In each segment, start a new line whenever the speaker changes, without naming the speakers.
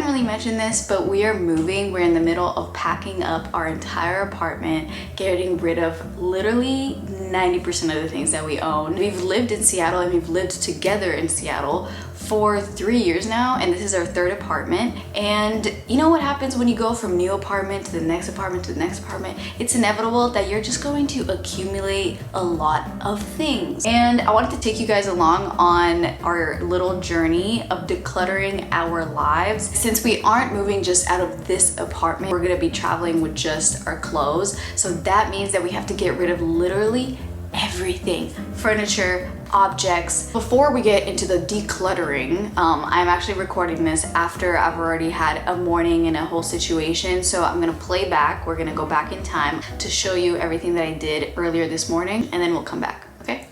really mentioned this, but we are moving. We're in the middle of packing up our entire apartment, getting rid of literally 90% of the things that we own. We've lived in Seattle and we've lived together in Seattle for 3 years now, and this is our third apartment. And you know what happens when you go from new apartment to the next apartment to the next apartment? It's inevitable that you're just going to accumulate a lot of things. And I wanted to take you guys along on our little journey of decluttering our lives. Since we aren't moving just out of this apartment, we're gonna be traveling with just our clothes. So that means that we have to get rid of literally everything, furniture, objects. Before we get into the decluttering, I'm actually recording this after I've already had a morning and a whole situation. So I'm gonna play back. We're gonna go back in time to show you everything that I did earlier this morning, and then we'll come back, okay?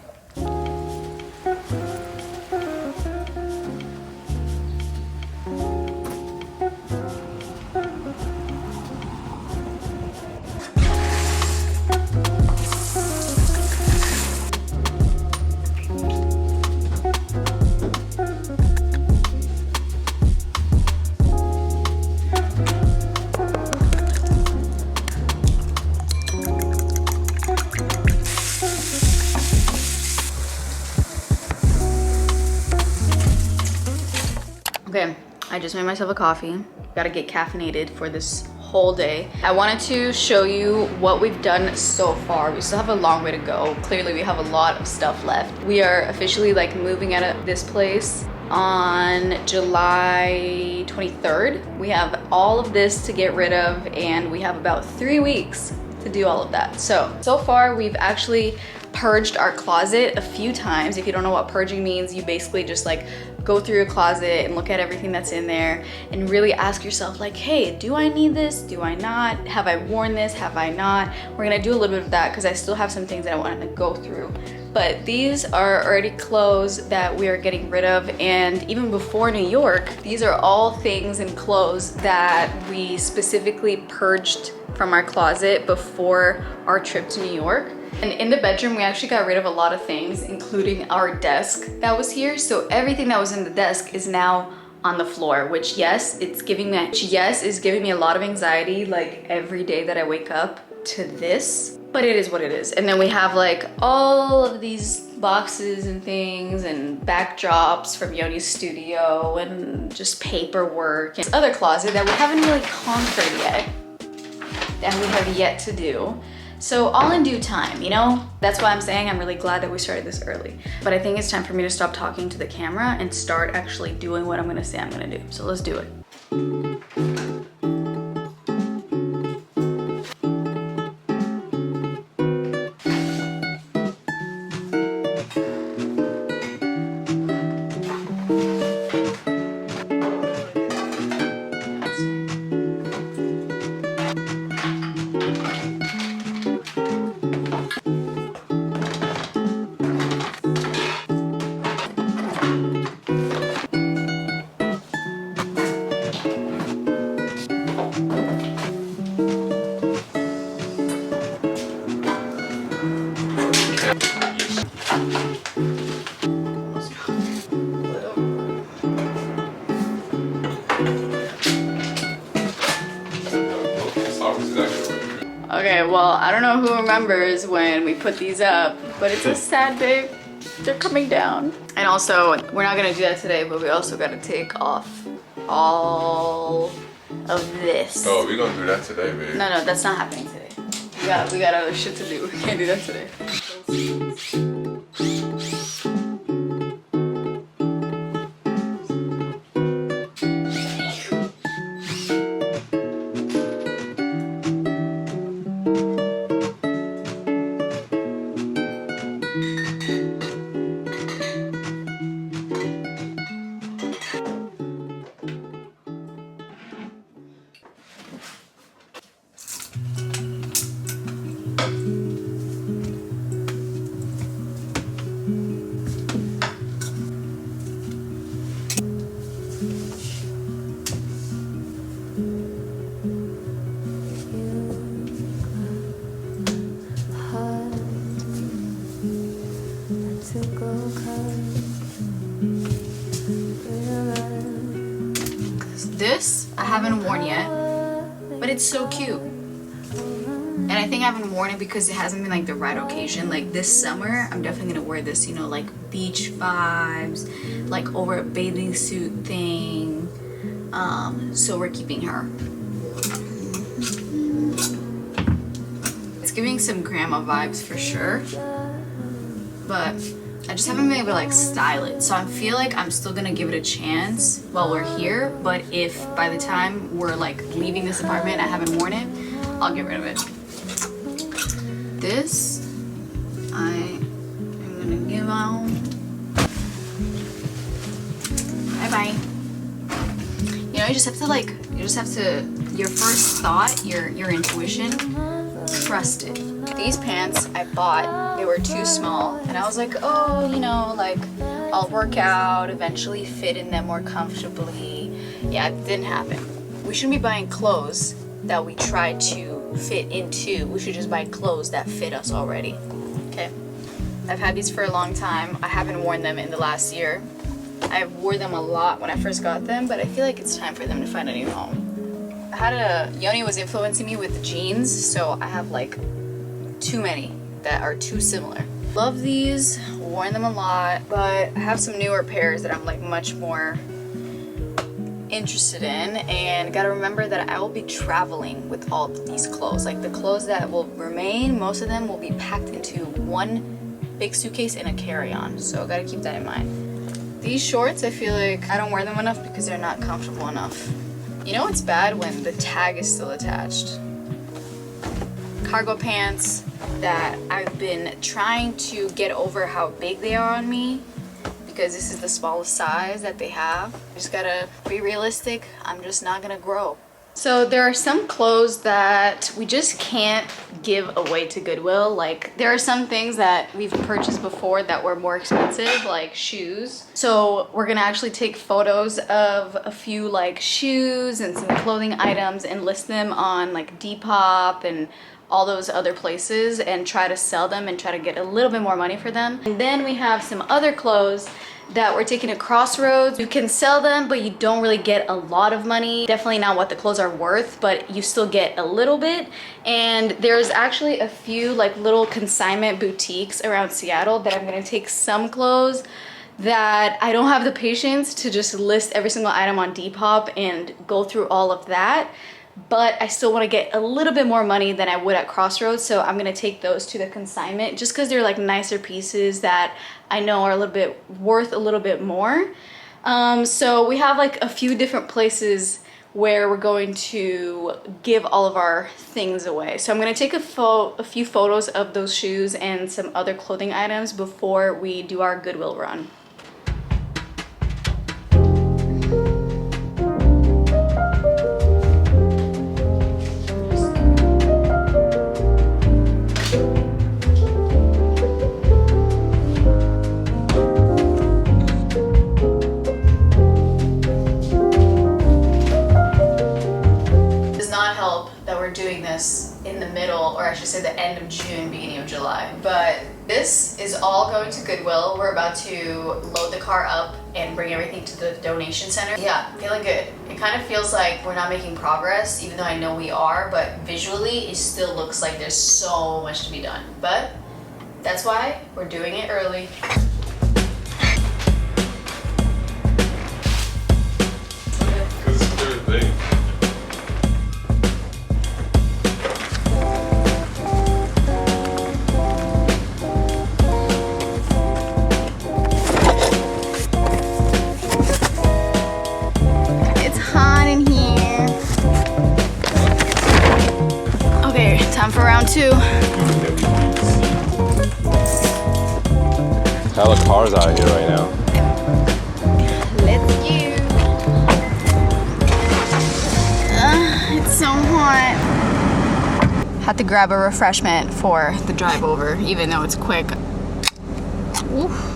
Okay, I just made myself a coffee. Gotta get caffeinated for this whole day. I wanted to show you what we've done so far. We still have a long way to go. Clearly, we have a lot of stuff left. We are officially like moving out of this place on July 23rd. We have all of this to get rid of, and we have about 3 weeks to do all of that. So far we've actually purged our closet a few times. If you don't know what purging means, you basically just like go through your closet and look at everything that's in there and really ask yourself like, hey, do I need this? Do I not? Have I worn this? Have I not? We're gonna do a little bit of that because I still have some things that I want to go through. But these are already clothes that we are getting rid of, and even before New York, these are all things and clothes that we specifically purged from our closet before our trip to New York. And in the bedroom, we actually got rid of a lot of things, including our desk that was here. So everything that was in the desk is now on the floor, which yes, is giving me a lot of anxiety like every day that I wake up to this, but it is what it is. And then we have like all of these boxes and things and backdrops from Yoni's studio and just paperwork and this other closet that we haven't really conquered yet, that we have yet to do. So all in due time, you know? That's why I'm saying I'm really glad that we started this early. But I think it's time for me to stop talking to the camera and start actually doing what I'm gonna say I'm gonna do. So let's do it. Okay, well, I don't know who remembers when we put these up, but it's a sad day. They're coming down. And also, we're not gonna do that today, but we also gotta take off all of this.
Oh, we're gonna do that today, babe.
No, that's not happening today. We got other shit to do. We can't do that today. This I haven't worn yet, but it's so cute. And I think I haven't worn it because it hasn't been like the right occasion. Like this summer, I'm definitely gonna wear this, you know, like beach vibes, like over a bathing suit thing. So we're keeping her. It's giving some grandma vibes for sure, but I just haven't been able to like style it. So I feel like I'm still gonna give it a chance while we're here, but if by the time we're like leaving this apartment I haven't worn it, I'll get rid of it. This I am gonna give out. Bye bye. You know, you just have to your first thought, your intuition, trust it. These pants I bought, they were too small, and I was like, oh, you know, like I'll work out, eventually fit in them more comfortably. Yeah, it didn't happen. We shouldn't be buying clothes that we try to fit into. We should just buy clothes that fit us already. Okay, I've had these for a long time. I haven't worn them in the last year. I wore them a lot when I first got them, but I feel like it's time for them to find a new home. Yoni was influencing me with the jeans, so I have like too many that are too similar. Love these, worn them a lot, but I have some newer pairs that I'm like much more interested in, and gotta remember that I will be traveling with all these clothes. Like the clothes that will remain, most of them will be packed into one big suitcase and a carry-on, so gotta keep that in mind. These shorts, I feel like I don't wear them enough because they're not comfortable enough. You know it's bad when the tag is still attached. Cargo pants that I've been trying to get over how big they are on me because this is the smallest size that they have. I just gotta be realistic. I'm just not gonna grow. So there are some clothes that we just can't give away to Goodwill. Like there are some things that we've purchased before that were more expensive, like shoes. So we're gonna actually take photos of a few like shoes and some clothing items and list them on like Depop and all those other places and try to sell them and try to get a little bit more money for them. And then we have some other clothes that we're taking to Crossroads. You can sell them, but you don't really get a lot of money. Definitely not what the clothes are worth, but you still get a little bit. And there's actually a few like little consignment boutiques around Seattle that I'm gonna take some clothes that I don't have the patience to just list every single item on Depop and go through all of that. But I still want to get a little bit more money than I would at Crossroads, so I'm gonna take those to the consignment just because they're like nicer pieces that I know are a little bit worth a little bit more. So we have like a few different places where we're going to give all of our things away. So I'm gonna take a few photos of those shoes and some other clothing items before we do our Goodwill run. Doing this in the middle, or I should say the end of June, beginning of July. But this is all going to Goodwill. We're about to load the car up and bring everything to the donation center. Yeah, feeling good. It kind of feels like we're not making progress, even though I know we are, but visually it still looks like there's so much to be done. But that's why we're doing it early.
Because it's their thing.
Time for round two.
Hella cars out here right now.
Let's go. It's so hot. Had to grab a refreshment for the drive over, even though it's quick. Oof.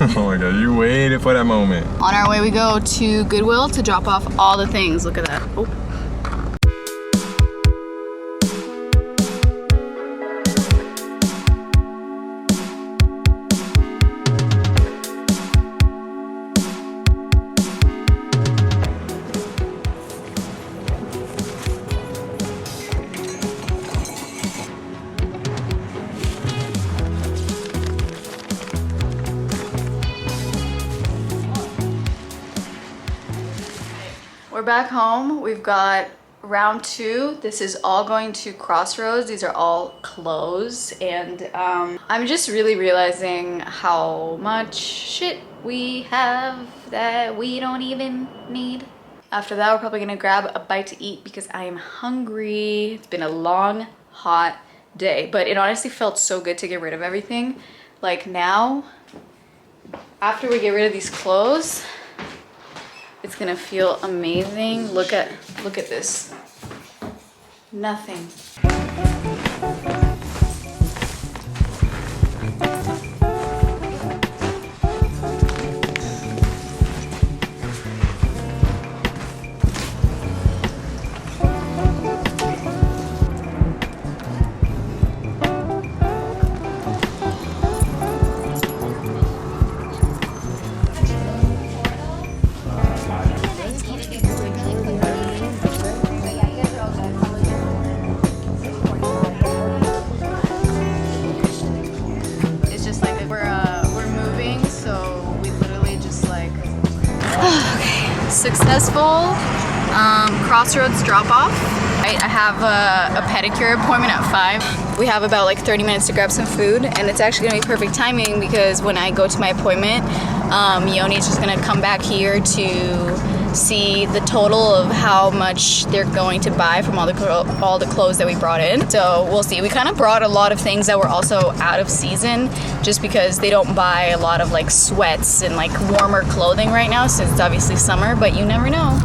Oh my god, you waited for that moment.
On our way we go to Goodwill to drop off all the things. Look at that. Oh. we're back home. We've got round 2. This is all going to Crossroads. These are all clothes, and I'm just really realizing how much shit we have that we don't even need. After that, we're probably gonna grab a bite to eat because I am hungry. It's been a long, hot day, but it honestly felt so good to get rid of everything. Like now, after we get rid of these clothes, it's gonna feel amazing. Look at this. Nothing. Successful Crossroads drop-off. I have a pedicure appointment at 5. We have about like 30 minutes to grab some food, and it's actually gonna be perfect timing because when I go to my appointment, Yoni's just gonna come back here to see the total of how much they're going to buy from all the clothes that we brought in. So we'll see. We kind of brought a lot of things that were also out of season just because they don't buy a lot of like sweats and like warmer clothing right now since it's obviously summer, but you never know.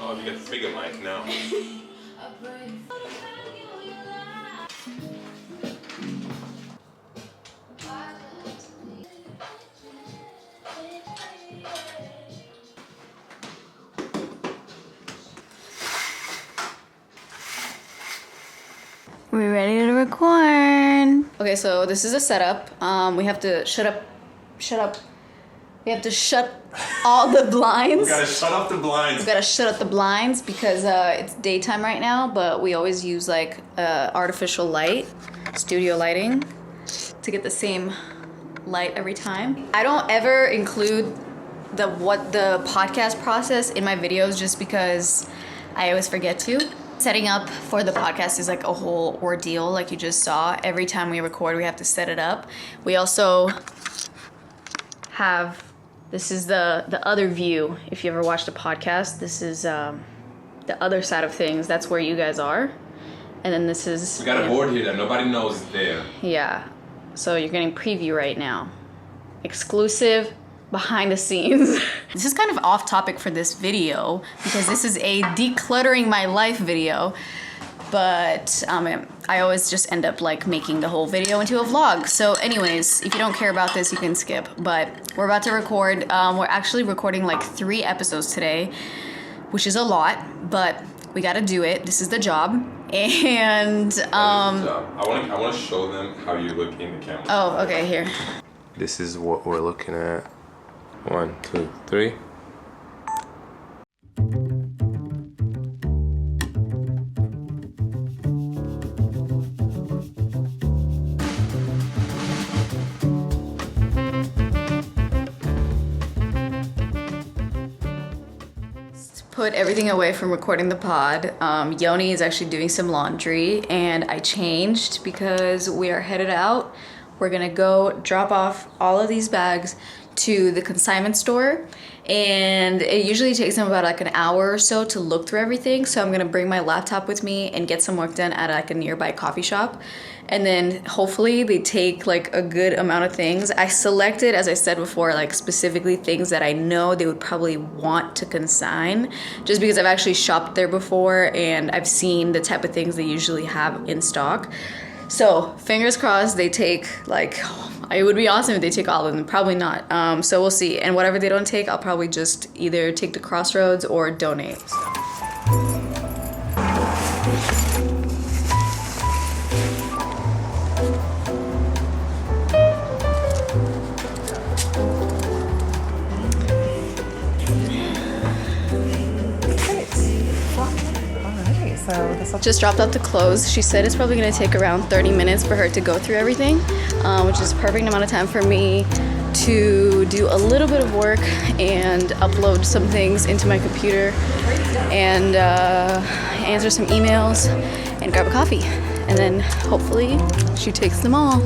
Oh, you got the bigger mic now.
We're ready to record. Okay, so this is a setup. We have to shut up. We have to shut all the blinds.
We gotta shut off the blinds.
We gotta shut up the blinds because it's daytime right now, but we always use like artificial light, studio lighting, to get the same light every time. I don't ever include the podcast process in my videos just because I always forget to. Setting up for the podcast is like a whole ordeal, like you just saw. Every time we record, we have to set it up. We also have, this is the other view. If you ever watched a podcast, this is the other side of things. That's where you guys are. And then this is...
We got a board here that nobody knows is there.
Yeah. So you're getting preview right now. Exclusive behind the scenes. This is kind of off topic for this video because this is a decluttering my life video, but I always just end up like making the whole video into a vlog. So anyways, if you don't care about this, you can skip, but we're about to record. We're actually recording like 3 episodes today, which is a lot, but we gotta do it. This is the job. And
I want to show them how you look in the camera.
Oh, okay, here.
This is what we're looking at. 1, 2, 3.
Put everything away from recording the pod. Yoni is actually doing some laundry, and I changed because we are headed out. We're gonna go drop off all of these bags to the consignment store, and it usually takes them about like an hour or so to look through everything. So I'm gonna bring my laptop with me and get some work done at like a nearby coffee shop. And then hopefully they take like a good amount of things. I selected, as I said before, like specifically things that I know they would probably want to consign, just because I've actually shopped there before and I've seen the type of things they usually have in stock. So fingers crossed they take, like, it would be awesome if they take all of them, probably not. So we'll see. And whatever they don't take, I'll probably just either take to Crossroads or donate. Just dropped out the clothes. She said it's probably gonna take around 30 minutes for her to go through everything, which is perfect amount of time for me to do a little bit of work and upload some things into my computer and answer some emails and grab a coffee. And then hopefully she takes them all.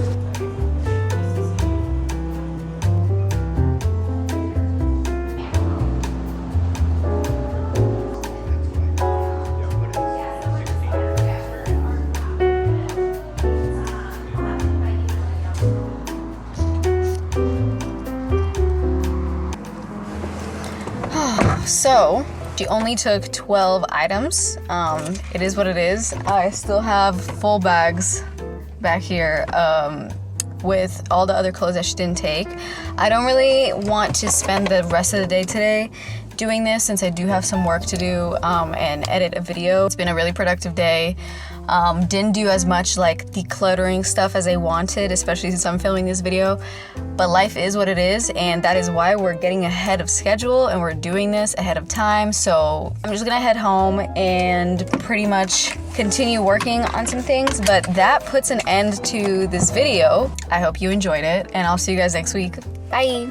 So she only took 12 items. It is what it is. I still have full bags back here with all the other clothes that she didn't take. I don't really want to spend the rest of the day today doing this, since I do have some work to do and edit a video. It's been a really productive day. Didn't do as much like decluttering stuff as I wanted, especially since I'm filming this video, but life is what it is, and that is why we're getting ahead of schedule and we're doing this ahead of time. So I'm just gonna head home and pretty much continue working on some things, but that puts an end to this video. I hope you enjoyed it, and I'll see you guys next week. Bye.